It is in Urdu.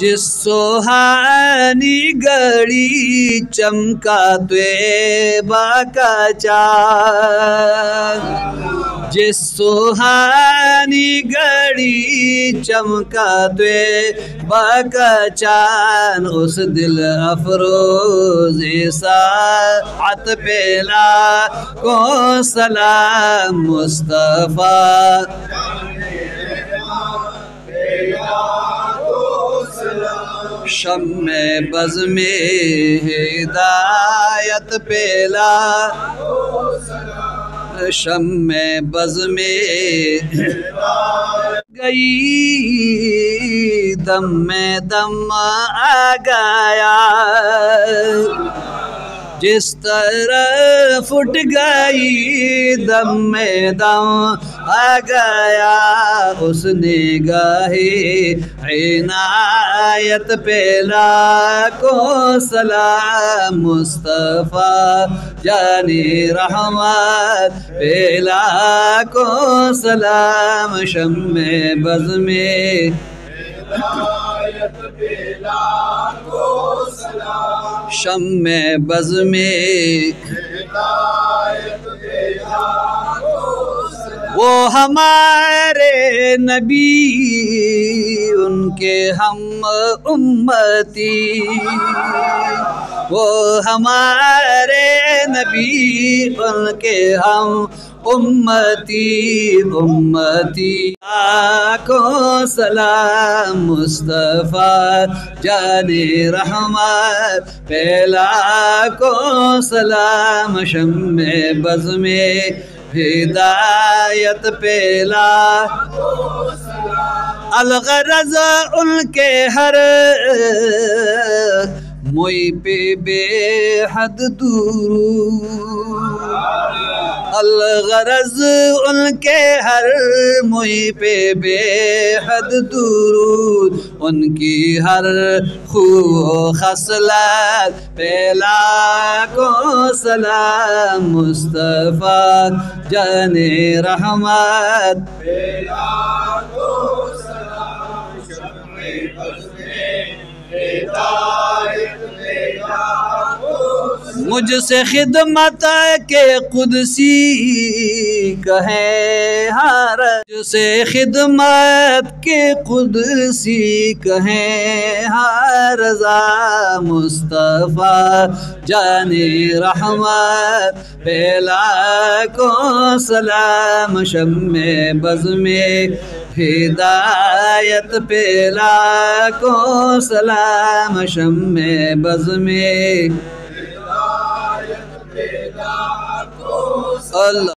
جس سوہانی گھڑی چمکا طیبہ کا چاند، جس سوہانی گھڑی چمکا طیبہ کا چاند، اس دل افروز ساعت پہ لاکھوں سلام مصطفیٰ۔ شمع بز میں ہدایت پہ شمع بز میں گئی، دم میں دم آ گیا، جس طرح پھٹ گئی دم میں دم آ گیا، اس نگاہ عنایت پہ لاکھوں سلام مصطفیٰ جانی رحمت پہ لاکھوں سلام۔ شمع بز میں شمع بز میں وہ ہمارے نبی، ان کے ہم امتی، وہ ہمارے نبی، ان کے ہم امتی، لاکھوں سلام مصطفیٰ جانی رحمت پہ لاکھوں سلام۔ شمع بز میں ہدایت پہ لاکھوں سلام، الغرض ان کے ہر موئی پہ بے حد درود، الغرض ان کے ہر موئی پہ بے حد درود، ان کی ہر خو خصلت پہ لاکھوں سلام مصطفیٰ جانی رحمت پہ لاکھوں سلام۔ شمع بز میں ہدایت پہ لاکھوں سلام، مجھ سے خدمت کے قدسی کہیں ہر، مجھ سے خدمت کے قدسی کہیں ہر رضا مصطفیٰ جانی رحمت پہ لاکھوں سلام۔ شمع بز میں ہدایت پہ لاکھوں سلام، شمع بز میں ہدایت پہ لاکھوں سلام۔